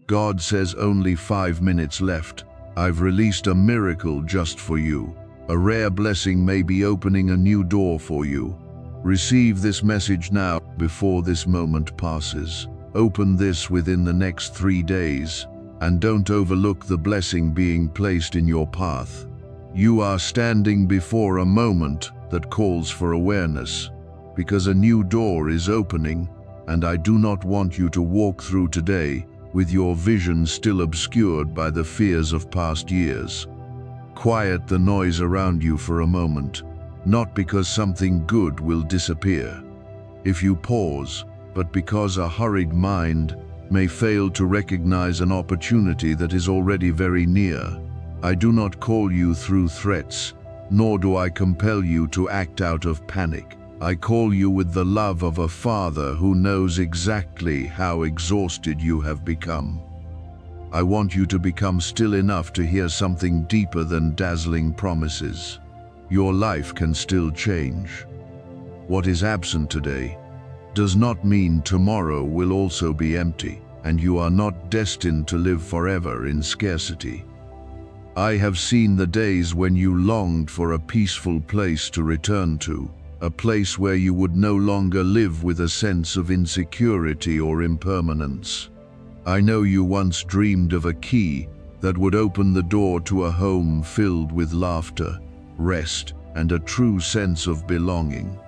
God says only 5 minutes left. I've released a miracle just for you. A rare blessing may be opening a new door for you. Receive this message now before this moment passes. Open this within the next 3 days, and don't overlook the blessing being placed in your path. You are standing before a moment that calls for awareness, because a new door is opening, and I do not want you to walk through today with your vision still obscured by the fears of past years. Quiet the noise around you for a moment, not because something good will disappear. If you pause, but because a hurried mind may fail to recognize an opportunity that is already very near. I do not call you through threats, nor do I compel you to act out of panic. I call you with the love of a father who knows exactly how exhausted you have become. I want you to become still enough to hear something deeper than dazzling promises. Your life can still change. What is absent today does not mean tomorrow will also be empty, and you are not destined to live forever in scarcity. I have seen the days when you longed for a peaceful place to return to, a place where you would no longer live with a sense of insecurity or impermanence. I know you once dreamed of a key that would open the door to a home filled with laughter, rest, and a true sense of belonging.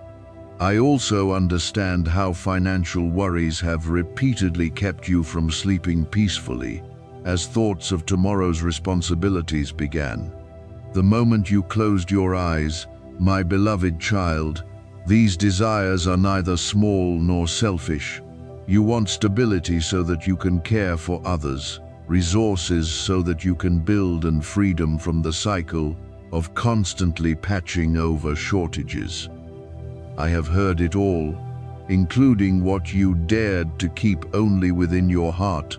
I also understand how financial worries have repeatedly kept you from sleeping peacefully as thoughts of tomorrow's responsibilities began. The moment you closed your eyes, my beloved child, these desires are neither small nor selfish. You want stability so that you can care for others, resources so that you can build, and freedom from the cycle of constantly patching over shortages. I have heard it all, including what you dared to keep only within your heart,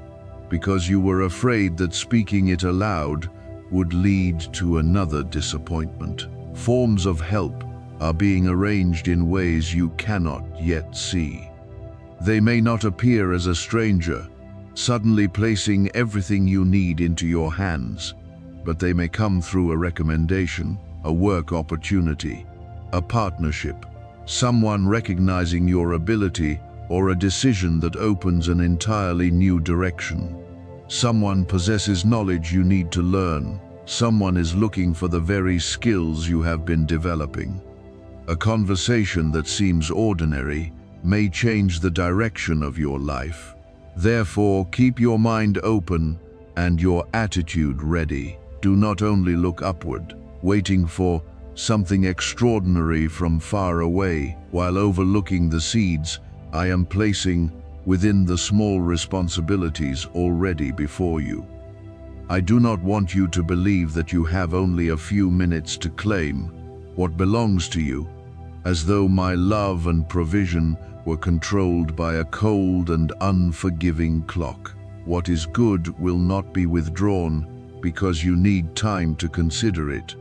because you were afraid that speaking it aloud would lead to another disappointment. Forms of help are being arranged in ways you cannot yet see. They may not appear as a stranger, suddenly placing everything you need into your hands, but they may come through a recommendation, a work opportunity, a partnership, someone recognizing your ability, or a decision that opens an entirely new direction. Someone possesses knowledge you need to learn. Someone is looking for the very skills you have been developing. A conversation that seems ordinary may change the direction of your life. Therefore, keep your mind open and your attitude ready. Do not only look upward, waiting for something extraordinary from far away, while overlooking the seeds I am placing within the small responsibilities already before you. I do not want you to believe that you have only a few minutes to claim what belongs to you, as though my love and provision were controlled by a cold and unforgiving clock. What is good will not be withdrawn because you need time to consider it,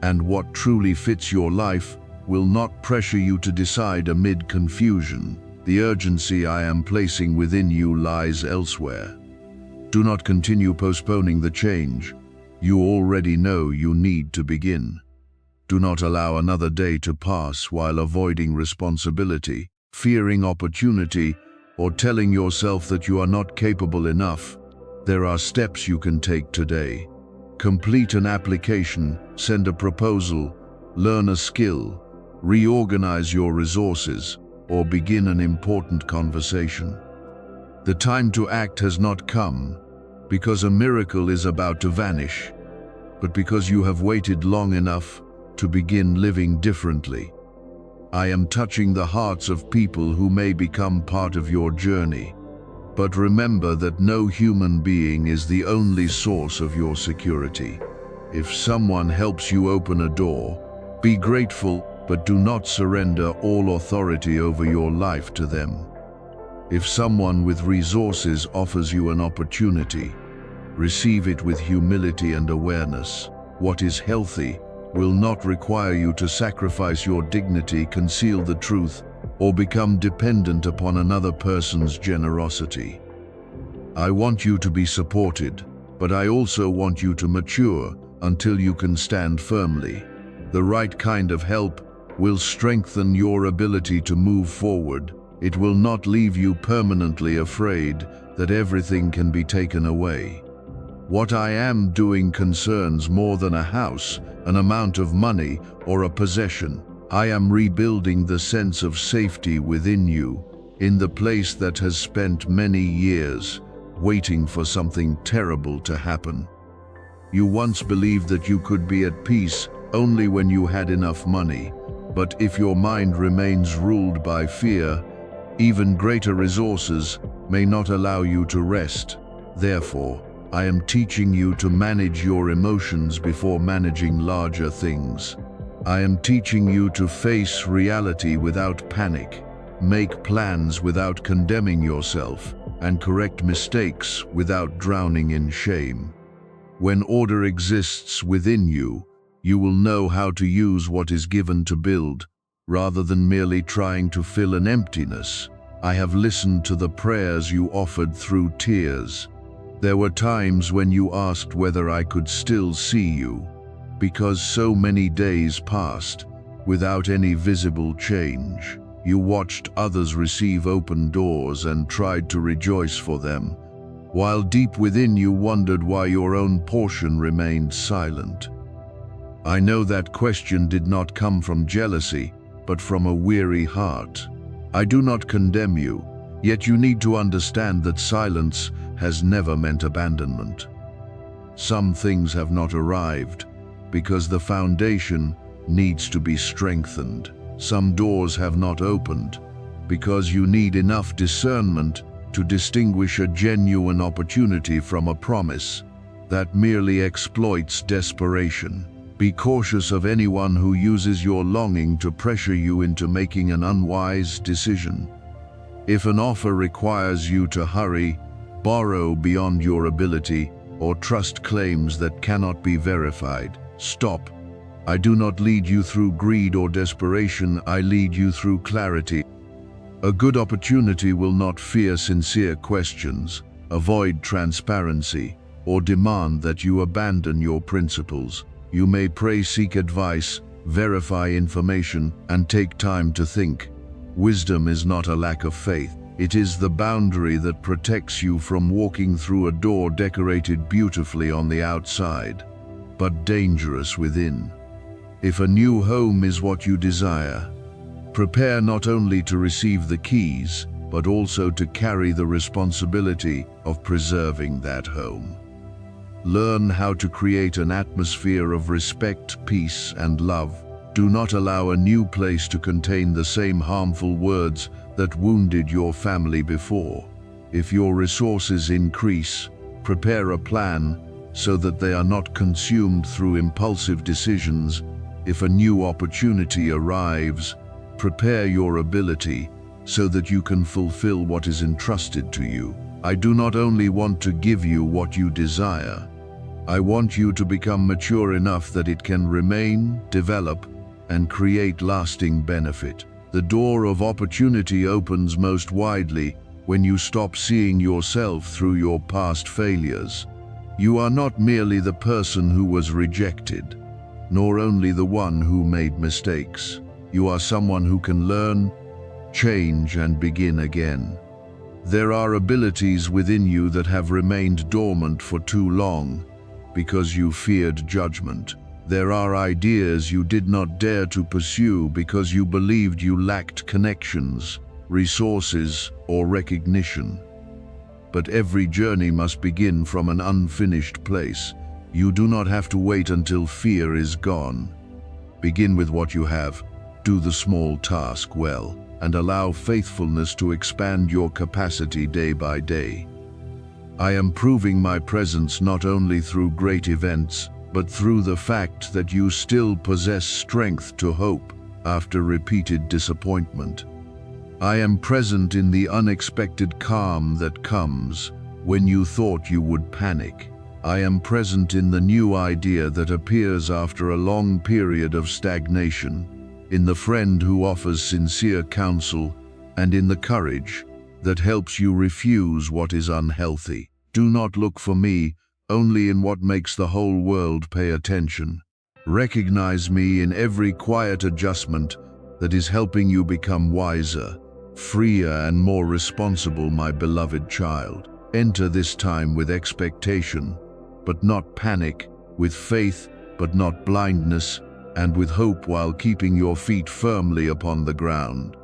and what truly fits your life will not pressure you to decide amid confusion. The urgency I am placing within you lies elsewhere. Do not continue postponing the change. You already know you need to begin. Do not allow another day to pass while avoiding responsibility, fearing opportunity, or telling yourself that you are not capable enough. There are steps you can take today. Complete an application, send a proposal, learn a skill, reorganize your resources, or begin an important conversation. The time to act has not come because a miracle is about to vanish, but because you have waited long enough to begin living differently. I am touching the hearts of people who may become part of your journey, but remember that no human being is the only source of your security. If someone helps you open a door, be grateful, but do not surrender all authority over your life to them. If someone with resources offers you an opportunity, receive it with humility and awareness. What is healthy will not require you to sacrifice your dignity, conceal the truth, or become dependent upon another person's generosity. I want you to be supported, but I also want you to mature until you can stand firmly. The right kind of help will strengthen your ability to move forward. It will not leave you permanently afraid that everything can be taken away. What I am doing concerns more than a house, an amount of money, or a possession. I am rebuilding the sense of safety within you, in the place that has spent many years waiting for something terrible to happen. You once believed that you could be at peace only when you had enough money, but if your mind remains ruled by fear, even greater resources may not allow you to rest. Therefore, I am teaching you to manage your emotions before managing larger things. I am teaching you to face reality without panic, make plans without condemning yourself, and correct mistakes without drowning in shame. When order exists within you, you will know how to use what is given to build, rather than merely trying to fill an emptiness. I have listened to the prayers you offered through tears. There were times when you asked whether I could still see you, because so many days passed without any visible change. You watched others receive open doors and tried to rejoice for them, while deep within you wondered why your own portion remained silent. I know that question did not come from jealousy, but from a weary heart. I do not condemn you, yet you need to understand that silence has never meant abandonment. Some things have not arrived because the foundation needs to be strengthened. Some doors have not opened because you need enough discernment to distinguish a genuine opportunity from a promise that merely exploits desperation. Be cautious of anyone who uses your longing to pressure you into making an unwise decision. If an offer requires you to hurry, borrow beyond your ability, or trust claims that cannot be verified, stop. I do not lead you through greed or desperation, I lead you through clarity. A good opportunity will not fear sincere questions, avoid transparency, or demand that you abandon your principles. You may pray, seek advice, verify information, and take time to think. Wisdom is not a lack of faith. It is the boundary that protects you from walking through a door decorated beautifully on the outside, but dangerous within. If a new home is what you desire, prepare not only to receive the keys, but also to carry the responsibility of preserving that home. Learn how to create an atmosphere of respect, peace, and love. Do not allow a new place to contain the same harmful words that wounded your family before. If your resources increase, prepare a plan so that they are not consumed through impulsive decisions. If a new opportunity arrives, prepare your ability so that you can fulfill what is entrusted to you. I do not only want to give you what you desire, I want you to become mature enough that it can remain, develop, and create lasting benefit. The door of opportunity opens most widely when you stop seeing yourself through your past failures. You are not merely the person who was rejected, nor only the one who made mistakes. You are someone who can learn, change, and begin again. There are abilities within you that have remained dormant for too long because you feared judgment. There are ideas you did not dare to pursue because you believed you lacked connections, resources, or recognition. But every journey must begin from an unfinished place. You do not have to wait until fear is gone. Begin with what you have, do the small task well, and allow faithfulness to expand your capacity day by day. I am proving my presence not only through great events, but through the fact that you still possess strength to hope after repeated disappointment. I am present in the unexpected calm that comes when you thought you would panic. I am present in the new idea that appears after a long period of stagnation, in the friend who offers sincere counsel, and in the courage that helps you refuse what is unhealthy. Do not look for me only in what makes the whole world pay attention. Recognize me in every quiet adjustment that is helping you become wiser, freer, and more responsible, my beloved child. Enter this time with expectation, but not panic, with faith, but not blindness, and with hope while keeping your feet firmly upon the ground.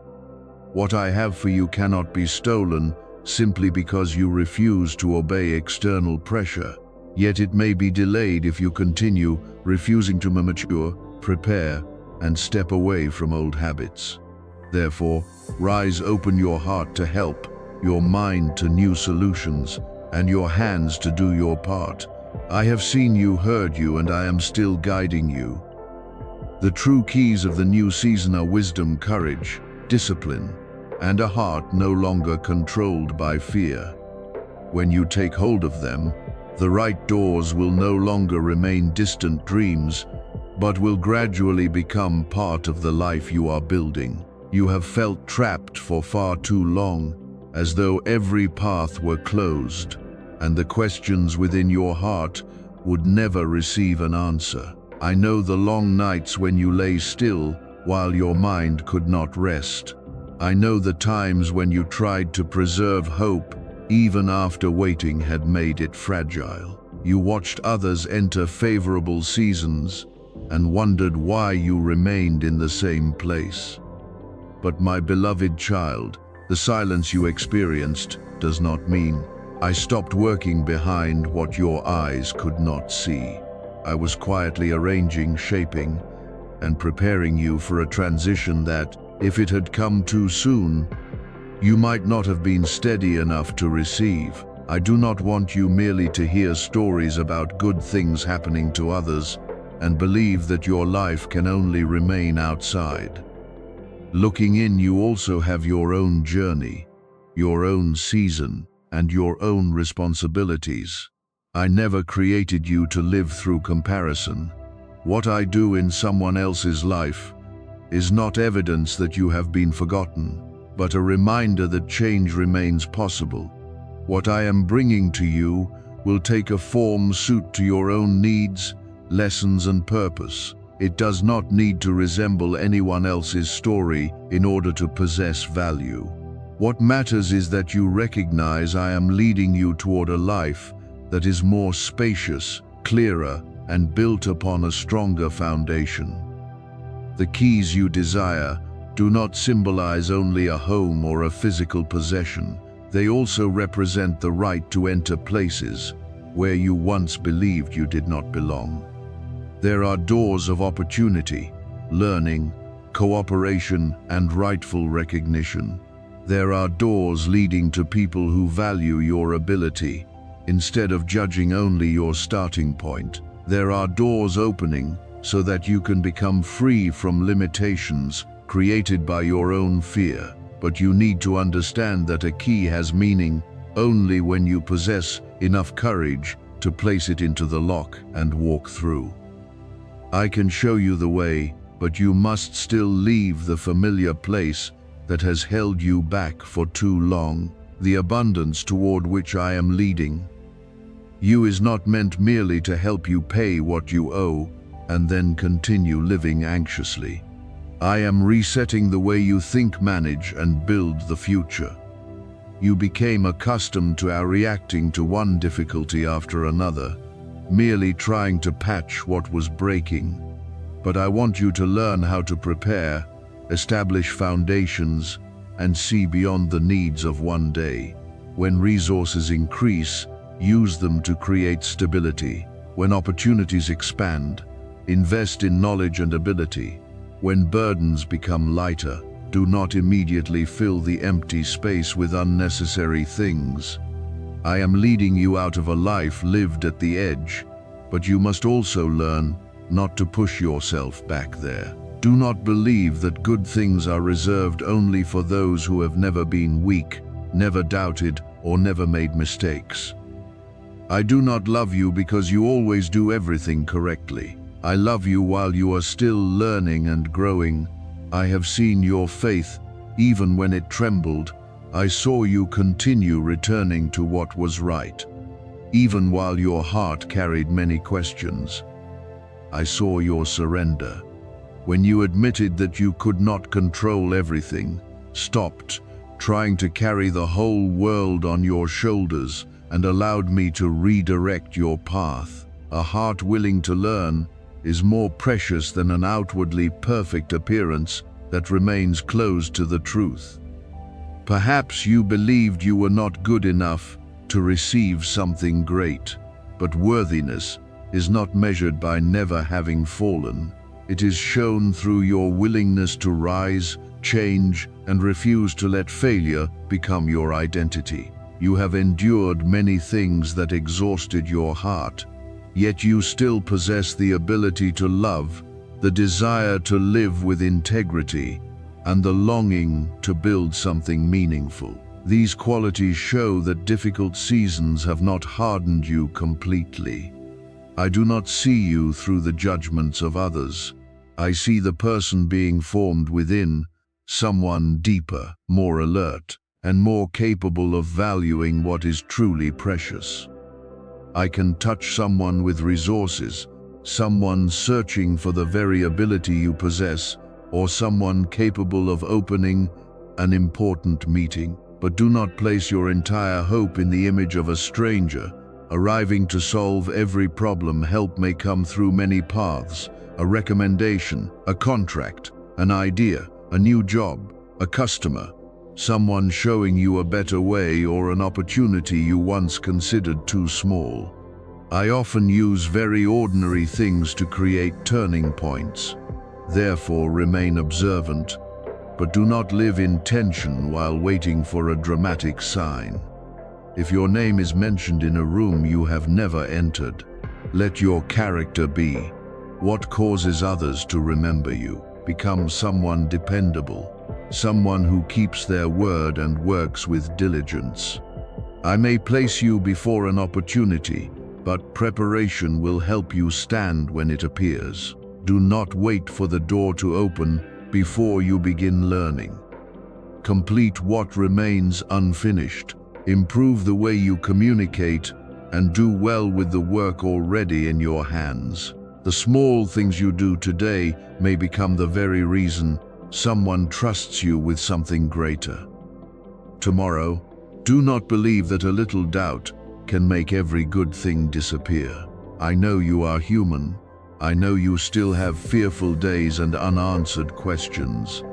What I have for you cannot be stolen simply because you refuse to obey external pressure. Yet it may be delayed if you continue refusing to mature, prepare, and step away from old habits. Therefore, rise, open your heart to help, your mind to new solutions, and your hands to do your part. I have seen you, heard you, and I am still guiding you. The true keys of the new season are wisdom, courage, discipline, and a heart no longer controlled by fear. When you take hold of them, the right doors will no longer remain distant dreams, but will gradually become part of the life you are building. You have felt trapped for far too long, as though every path were closed, and the questions within your heart would never receive an answer. I know the long nights when you lay still while your mind could not rest. I know the times when you tried to preserve hope even after waiting had made it fragile. You watched others enter favorable seasons and wondered why you remained in the same place. But my beloved child, the silence you experienced does not mean I stopped working behind what your eyes could not see. I was quietly arranging, shaping, and preparing you for a transition that, if it had come too soon, you might not have been steady enough to receive. I do not want you merely to hear stories about good things happening to others and believe that your life can only remain outside. Looking in, you also have your own journey, your own season, and your own responsibilities. I never created you to live through comparison. What I do in someone else's life is not evidence that you have been forgotten, but a reminder that change remains possible. What I am bringing to you will take a form suited to your own needs, lessons, and purpose. It does not need to resemble anyone else's story in order to possess value. What matters is that you recognize I am leading you toward a life that is more spacious, clearer, and built upon a stronger foundation. The keys you desire do not symbolize only a home or a physical possession. They also represent the right to enter places where you once believed you did not belong. There are doors of opportunity, learning, cooperation, and rightful recognition. There are doors leading to people who value your ability, instead of judging only your starting point. There are doors opening so that you can become free from limitations created by your own fear. But you need to understand that a key has meaning only when you possess enough courage to place it into the lock and walk through. I can show you the way, but you must still leave the familiar place that has held you back for too long. The abundance toward which I am leading you is not meant merely to help you pay what you owe and then continue living anxiously. I am resetting the way you think, manage, and build the future. You became accustomed to reacting to one difficulty after another, merely trying to patch what was breaking. But I want you to learn how to prepare, establish foundations, and see beyond the needs of one day. When resources increase, use them to create stability. When opportunities expand, invest in knowledge and ability. When burdens become lighter, do not immediately fill the empty space with unnecessary things. I am leading you out of a life lived at the edge, but you must also learn not to push yourself back there. Do not believe that good things are reserved only for those who have never been weak, never doubted, or never made mistakes. I do not love you because you always do everything correctly. I love you while you are still learning and growing. I have seen your faith, even when it trembled, I saw you continue returning to what was right, even while your heart carried many questions. I saw your surrender, when you admitted that you could not control everything, stopped trying to carry the whole world on your shoulders, and allowed me to redirect your path. A heart willing to learn is more precious than an outwardly perfect appearance that remains closed to the truth. Perhaps you believed you were not good enough to receive something great, but worthiness is not measured by never having fallen. It is shown through your willingness to rise, change, and refuse to let failure become your identity. You have endured many things that exhausted your heart, yet you still possess the ability to love, the desire to live with integrity, and the longing to build something meaningful. These qualities show that difficult seasons have not hardened you completely. I do not see you through the judgments of others. I see the person being formed within, someone deeper, more alert, and more capable of valuing what is truly precious. I can touch someone with resources, someone searching for the very ability you possess, or someone capable of opening an important meeting. But do not place your entire hope in the image of a stranger, arriving to solve every problem. Help may come through many paths: a recommendation, a contract, an idea, a new job, a customer, someone showing you a better way, or an opportunity you once considered too small. I often use very ordinary things to create turning points. Therefore, remain observant, but do not live in tension while waiting for a dramatic sign. If your name is mentioned in a room you have never entered, let your character be. What causes others to remember you? Become someone dependable, someone who keeps their word and works with diligence. I may place you before an opportunity, but preparation will help you stand when it appears. Do not wait for the door to open before you begin learning. Complete what remains unfinished. Improve the way you communicate, and do well with the work already in your hands. The small things you do today may become the very reason someone trusts you with something greater. Tomorrow, do not believe that a little doubt can make every good thing disappear. I know you are human. I know you still have fearful days and unanswered questions.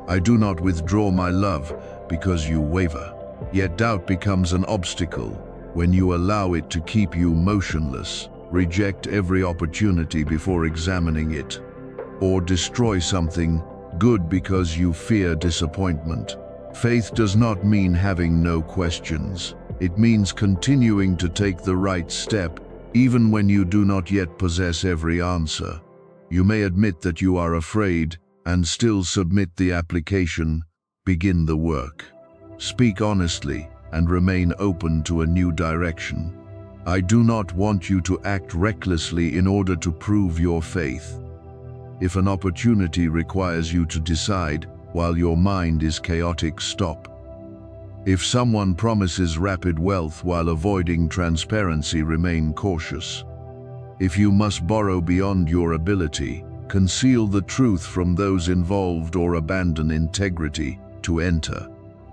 I do not withdraw my love because you waver. Yet doubt becomes an obstacle when you allow it to keep you motionless. Reject every opportunity before examining it, or destroy something good because you fear disappointment. Faith does not mean having no questions. It means continuing to take the right step, even when you do not yet possess every answer. You may admit that you are afraid and still submit the application. Begin the work. Speak honestly and remain open to a new direction. I do not want you to act recklessly in order to prove your faith. If an opportunity requires you to decide while your mind is chaotic, stop. If someone promises rapid wealth while avoiding transparency, remain cautious. If you must borrow beyond your ability, conceal the truth from those involved or abandon integrity to enter.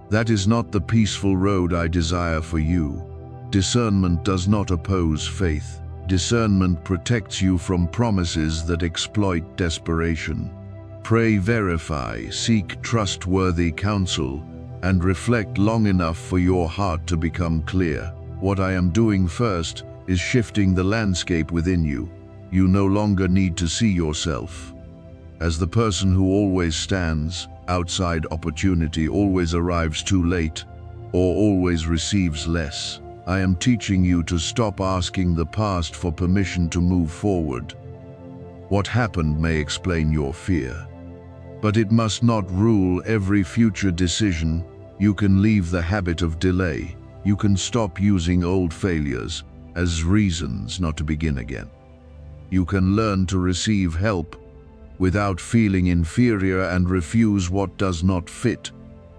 That is not the peaceful road I desire for you. Discernment does not oppose faith. Discernment protects you from promises that exploit desperation. Pray, verify, seek trustworthy counsel, and reflect long enough for your heart to become clear. What I am doing first is shifting the landscape within you. You no longer need to see yourself as the person who always stands outside opportunity, always arrives too late, or always receives less. I am teaching you to stop asking the past for permission to move forward. What happened may explain your fear, but it must not rule every future decision. You can leave the habit of delay. You can stop using old failures as reasons not to begin again. You can learn to receive help without feeling inferior and refuse what does not fit.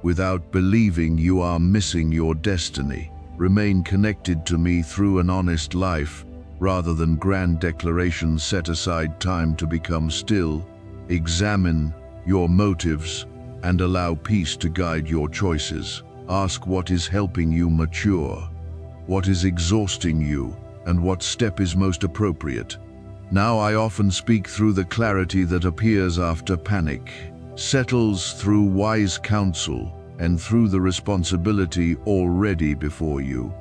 without believing you are missing your destiny. Remain connected to me through an honest life, rather than grand declarations. Set aside time to become still, examine your motives, and allow peace to guide your choices. Ask what is helping you mature, what is exhausting you, and what step is most appropriate. Now I often speak through the clarity that appears after panic, settles through wise counsel, and through the responsibility already before you.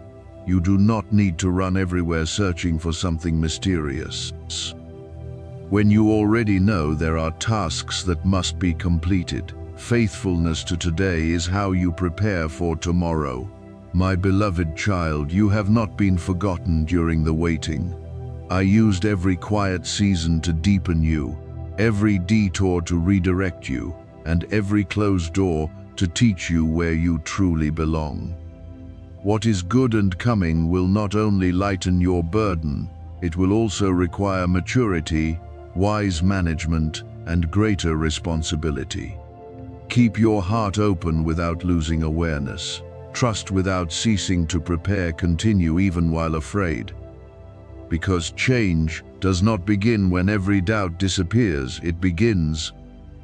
You do not need to run everywhere searching for something mysterious, when you already know there are tasks that must be completed. Faithfulness to today is how you prepare for tomorrow. My beloved child, you have not been forgotten during the waiting. I used every quiet season to deepen you, every detour to redirect you, and every closed door to teach you where you truly belong. What is good and coming will not only lighten your burden, it will also require maturity, wise management, and greater responsibility. Keep your heart open without losing awareness. Trust without ceasing to prepare. Continue even while afraid. Because change does not begin when every doubt disappears. It begins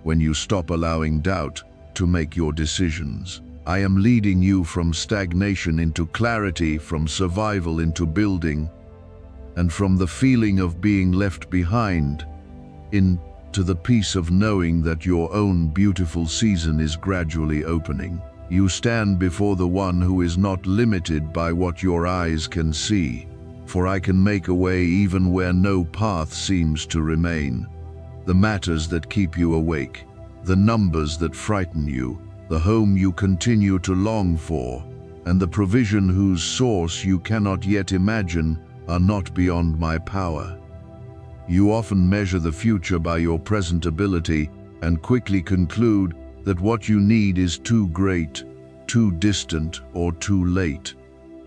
when you stop allowing doubt to make your decisions. I am leading you from stagnation into clarity, from survival into building, and from the feeling of being left behind into the peace of knowing that your own beautiful season is gradually opening. You stand before the one who is not limited by what your eyes can see, for I can make a way even where no path seems to remain. The matters that keep you awake, the numbers that frighten you, the home you continue to long for, and the provision whose source you cannot yet imagine are not beyond my power. You often measure the future by your present ability and quickly conclude that what you need is too great, too distant, or too late.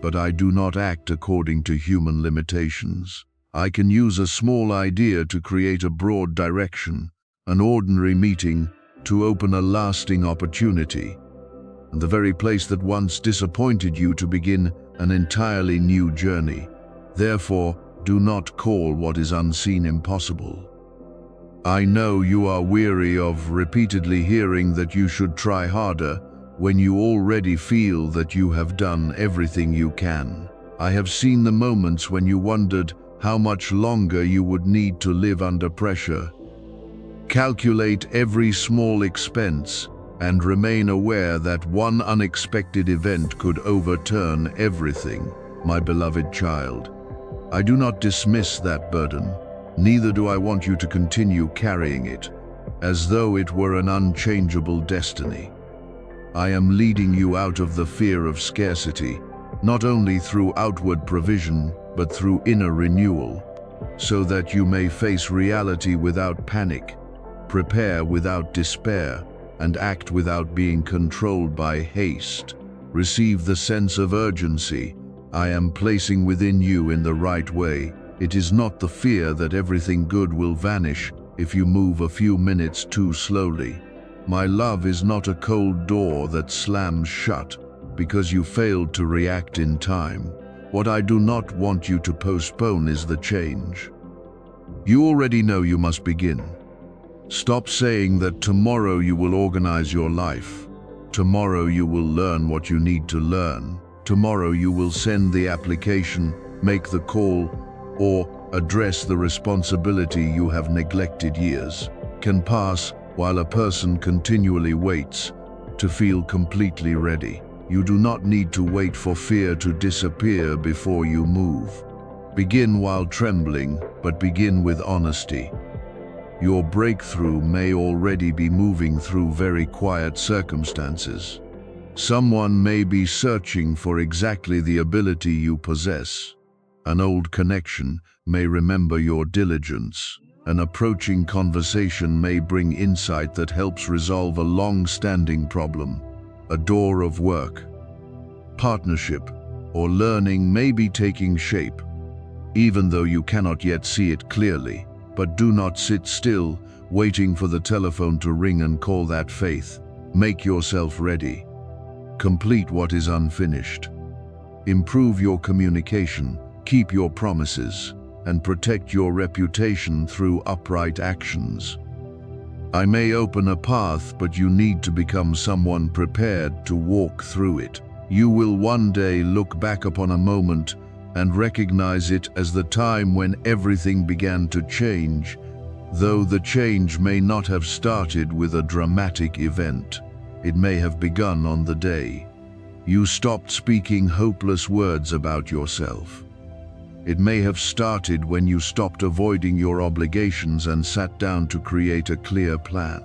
But I do not act according to human limitations. I can use a small idea to create a broad direction, an ordinary meeting to open a lasting opportunity, and the very place that once disappointed you to begin an entirely new journey. Therefore, do not call what is unseen impossible. I know you are weary of repeatedly hearing that you should try harder when you already feel that you have done everything you can. I have seen the moments when you wondered how much longer you would need to live under pressure. Calculate every small expense and remain aware that one unexpected event could overturn everything, my beloved child. I do not dismiss that burden, neither do I want you to continue carrying it, as though it were an unchangeable destiny. I am leading you out of the fear of scarcity, not only through outward provision, but through inner renewal, so that you may face reality without panic, prepare without despair, and act without being controlled by haste. Receive the sense of urgency I am placing within you in the right way. It is not the fear that everything good will vanish if you move a few minutes too slowly. My love is not a cold door that slams shut because you failed to react in time. What I do not want you to postpone is the change. You already know you must begin. Stop saying that tomorrow you will organize your life. Tomorrow you will learn what you need to learn. Tomorrow you will send the application, make the call, or address the responsibility you have neglected. Years can pass while a person continually waits to feel completely ready. You do not need to wait for fear to disappear before you move. Begin while trembling, but begin with honesty. Your breakthrough may already be moving through very quiet circumstances. Someone may be searching for exactly the ability you possess. An old connection may remember your diligence. An approaching conversation may bring insight that helps resolve a long-standing problem. A door of work, partnership, or learning may be taking shape, even though you cannot yet see it clearly. But do not sit still, waiting for the telephone to ring and call that faith. Make yourself ready. Complete what is unfinished. Improve your communication, keep your promises, and protect your reputation through upright actions. I may open a path, but you need to become someone prepared to walk through it. You will one day look back upon a moment and recognize it as the time when everything began to change, though the change may not have started with a dramatic event. It may have begun on the day you stopped speaking hopeless words about yourself. It may have started when you stopped avoiding your obligations and sat down to create a clear plan.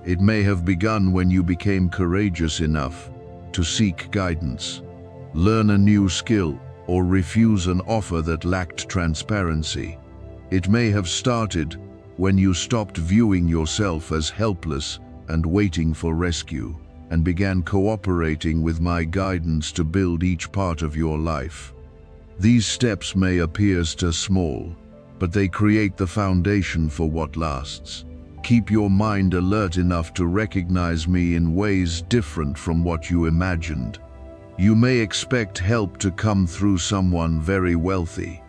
It may have begun when you became courageous enough to seek guidance, learn a new skill, or refuse an offer that lacked transparency. It may have started when you stopped viewing yourself as helpless and waiting for rescue, and began cooperating with my guidance to build each part of your life. These steps may appear small, but they create the foundation for what lasts. Keep your mind alert enough to recognize me in ways different from what you imagined. You may expect help to come through someone very wealthy,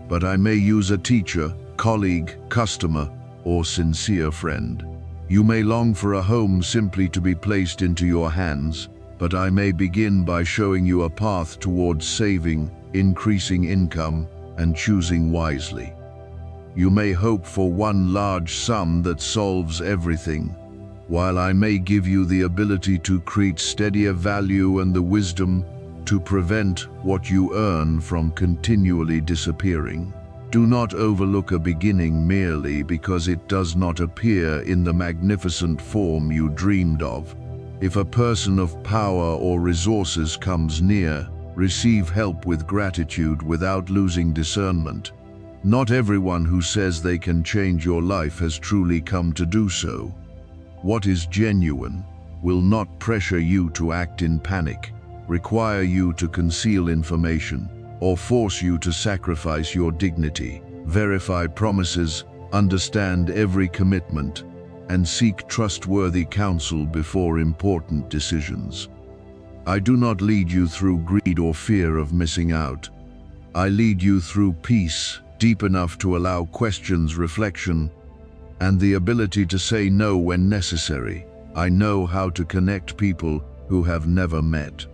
but I may use a teacher, colleague, customer, or sincere friend. You may long for a home simply to be placed into your hands, but I may begin by showing you a path towards saving, increasing income, and choosing wisely. You may hope for one large sum that solves everything, while I may give you the ability to create steadier value and the wisdom to prevent what you earn from continually disappearing. Do not overlook a beginning merely because it does not appear in the magnificent form you dreamed of. If a person of power or resources comes near, receive help with gratitude without losing discernment. Not everyone who says they can change your life has truly come to do so. What is genuine will not pressure you to act in panic, require you to conceal information, or force you to sacrifice your dignity. Verify promises, understand every commitment, and seek trustworthy counsel before important decisions. I do not lead you through greed or fear of missing out. I lead you through peace, deep enough to allow questions, reflection, and the ability to say no when necessary. I know how to connect people who have never met.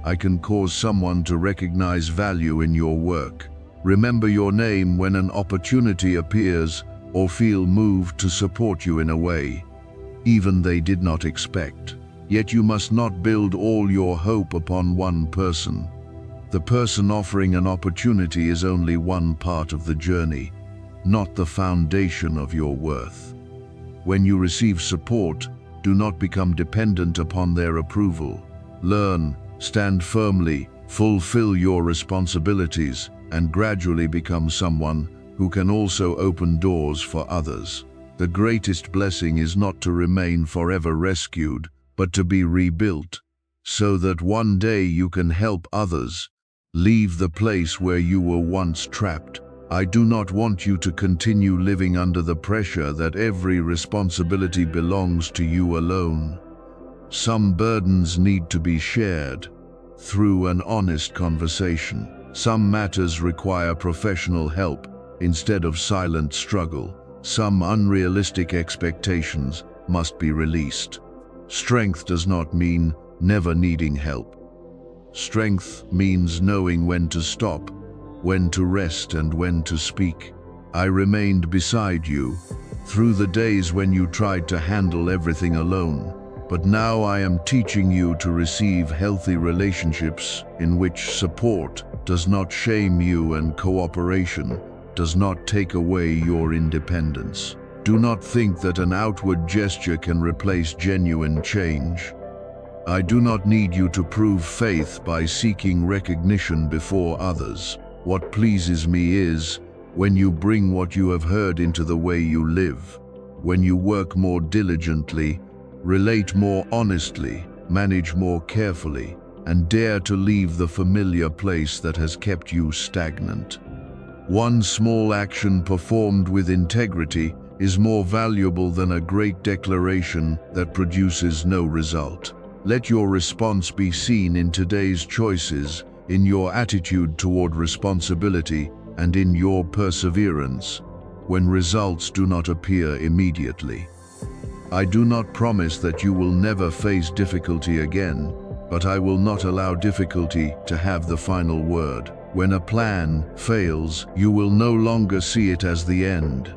I can cause someone to recognize value in your work, remember your name when an opportunity appears, or feel moved to support you in a way even they did not expect. Yet you must not build all your hope upon one person. The person offering an opportunity is only one part of the journey, not the foundation of your worth. When you receive support, do not become dependent upon their approval. Learn, stand firmly, fulfill your responsibilities, and gradually become someone who can also open doors for others. The greatest blessing is not to remain forever rescued, but to be rebuilt, so that one day you can help others leave the place where you were once trapped. I do not want you to continue living under the pressure that every responsibility belongs to you alone. Some burdens need to be shared through an honest conversation. Some matters require professional help instead of silent struggle. Some unrealistic expectations must be released. Strength does not mean never needing help. Strength means knowing when to stop, when to rest, and when to speak. I remained beside you through the days when you tried to handle everything alone. But now I am teaching you to receive healthy relationships in which support does not shame you and cooperation does not take away your independence. Do not think that an outward gesture can replace genuine change. I do not need you to prove faith by seeking recognition before others. What pleases me is when you bring what you have heard into the way you live, when you work more diligently, relate more honestly, manage more carefully, and dare to leave the familiar place that has kept you stagnant. One small action performed with integrity is more valuable than a great declaration that produces no result. Let your response be seen in today's choices, in your attitude toward responsibility, and in your perseverance, when results do not appear immediately. I do not promise that you will never face difficulty again, but I will not allow difficulty to have the final word. When a plan fails, you will no longer see it as the end.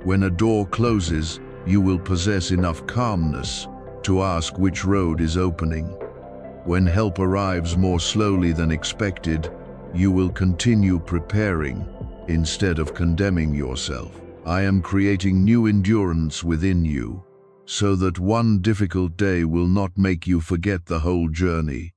When a door closes, you will possess enough calmness to ask which road is opening. When help arrives more slowly than expected, you will continue preparing instead of condemning yourself. I am creating new endurance within you, so that one difficult day will not make you forget the whole journey.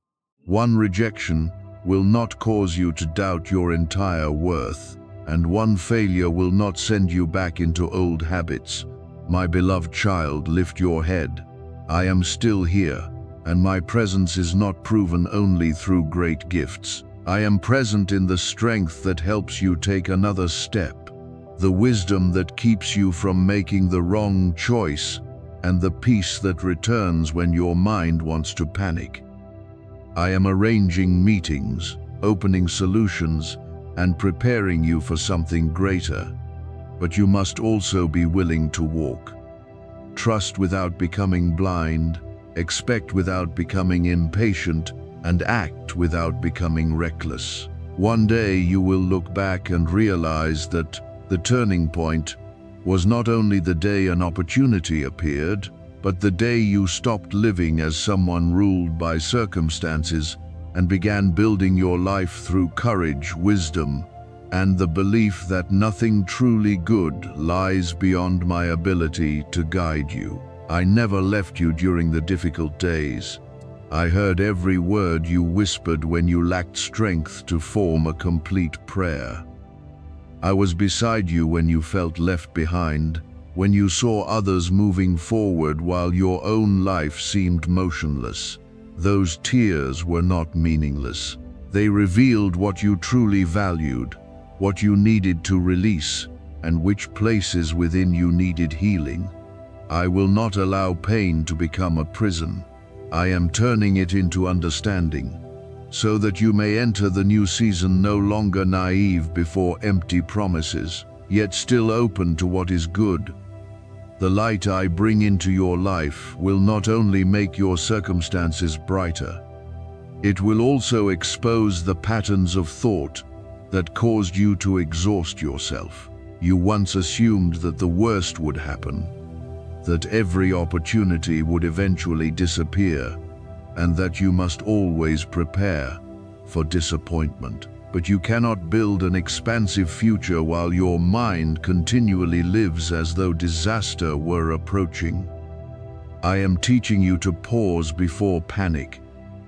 One rejection will not cause you to doubt your entire worth, and one failure will not send you back into old habits. My beloved child, lift your head. I am still here, and my presence is not proven only through great gifts. I am present in the strength that helps you take another step, the wisdom that keeps you from making the wrong choice, and the peace that returns when your mind wants to panic. I am arranging meetings, opening solutions, and preparing you for something greater. But you must also be willing to walk. Trust without becoming blind, expect without becoming impatient, and act without becoming reckless. One day you will look back and realize that the turning point was not only the day an opportunity appeared, but the day you stopped living as someone ruled by circumstances and began building your life through courage, wisdom, and the belief that nothing truly good lies beyond my ability to guide you. I never left you during the difficult days. I heard every word you whispered when you lacked strength to form a complete prayer. I was beside you when you felt left behind, when you saw others moving forward while your own life seemed motionless. Those tears were not meaningless. They revealed what you truly valued, what you needed to release, and which places within you needed healing. I will not allow pain to become a prison. I am turning it into understanding, so that you may enter the new season no longer naive before empty promises, yet still open to what is good. The light I bring into your life will not only make your circumstances brighter, it will also expose the patterns of thought that caused you to exhaust yourself. You once assumed that the worst would happen, that every opportunity would eventually disappear, and that you must always prepare for disappointment. But you cannot build an expansive future while your mind continually lives as though disaster were approaching. I am teaching you to pause before panic,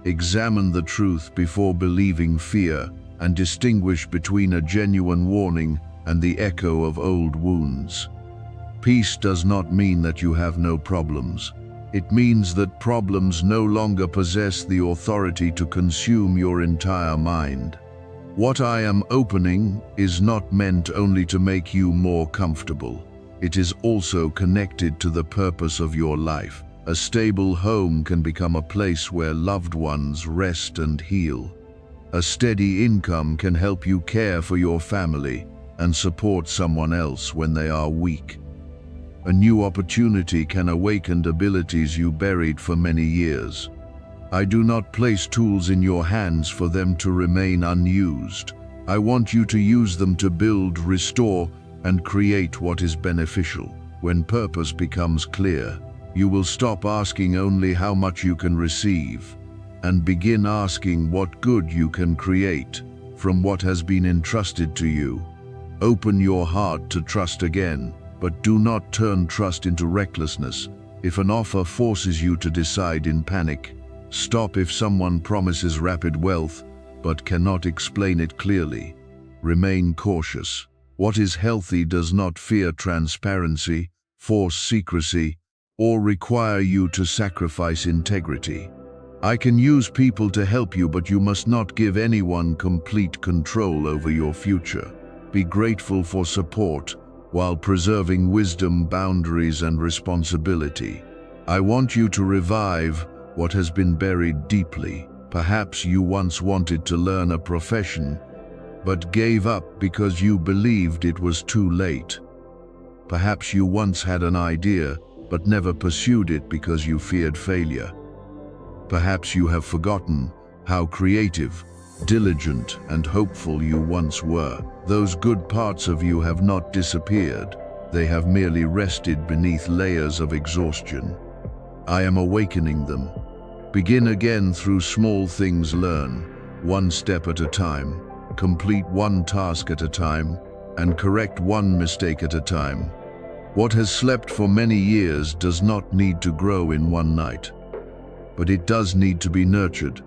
examine the truth before believing fear, and distinguish between a genuine warning and the echo of old wounds. Peace does not mean that you have no problems. It means that problems no longer possess the authority to consume your entire mind. What I am opening is not meant only to make you more comfortable. It is also connected to the purpose of your life. A stable home can become a place where loved ones rest and heal. A steady income can help you care for your family and support someone else when they are weak. A new opportunity can awaken abilities you buried for many years. I do not place tools in your hands for them to remain unused. I want you to use them to build, restore, and create what is beneficial. When purpose becomes clear, you will stop asking only how much you can receive, and begin asking what good you can create from what has been entrusted to you. Open your heart to trust again, but do not turn trust into recklessness. If an offer forces you to decide in panic, stop. If someone promises rapid wealth but cannot explain it clearly, remain cautious. What is healthy does not fear transparency, force secrecy, or require you to sacrifice integrity. I can use people to help you, but you must not give anyone complete control over your future. Be grateful for support while preserving wisdom, boundaries, and responsibility. I want you to revive, what has been buried deeply. Perhaps you once wanted to learn a profession, but gave up because you believed it was too late. Perhaps you once had an idea, but never pursued it because you feared failure. Perhaps you have forgotten how creative, diligent, and hopeful you once were. Those good parts of you have not disappeared. They have merely rested beneath layers of exhaustion. I am awakening them. Begin again through small things. Learn one step at a time, complete one task at a time, and correct one mistake at a time. What has slept for many years does not need to grow in one night, but it does need to be nurtured.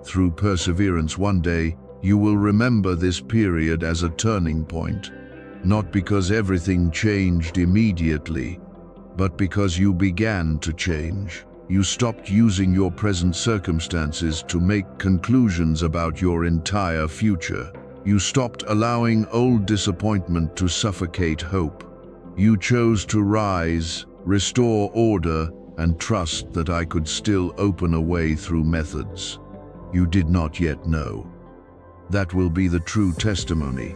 Through perseverance, one day, you will remember this period as a turning point, not because everything changed immediately, but because you began to change. You stopped using your present circumstances to make conclusions about your entire future. You stopped allowing old disappointment to suffocate hope. You chose to rise, restore order, and trust that I could still open a way through methods you did not yet know. That will be the true testimony.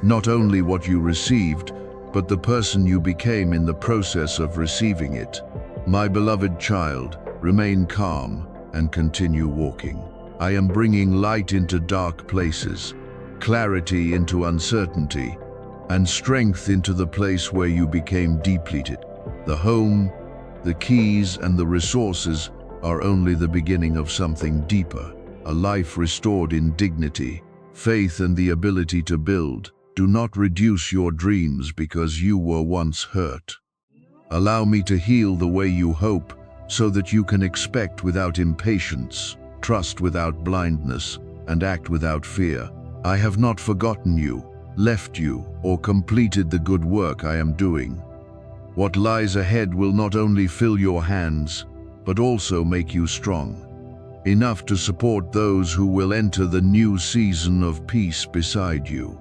Not only what you received, but the person you became in the process of receiving it. My beloved child, remain calm and continue walking. I am bringing light into dark places, clarity into uncertainty, and strength into the place where you became depleted. The home, the keys, and the resources are only the beginning of something deeper. A life restored in dignity, faith, and the ability to build. Do not reduce your dreams because you were once hurt. Allow me to heal the way you hope, so that you can expect without impatience, trust without blindness, and act without fear. I have not forgotten you, left you, or completed the good work I am doing. What lies ahead will not only fill your hands, but also make you strong, enough to support those who will enter the new season of peace beside you.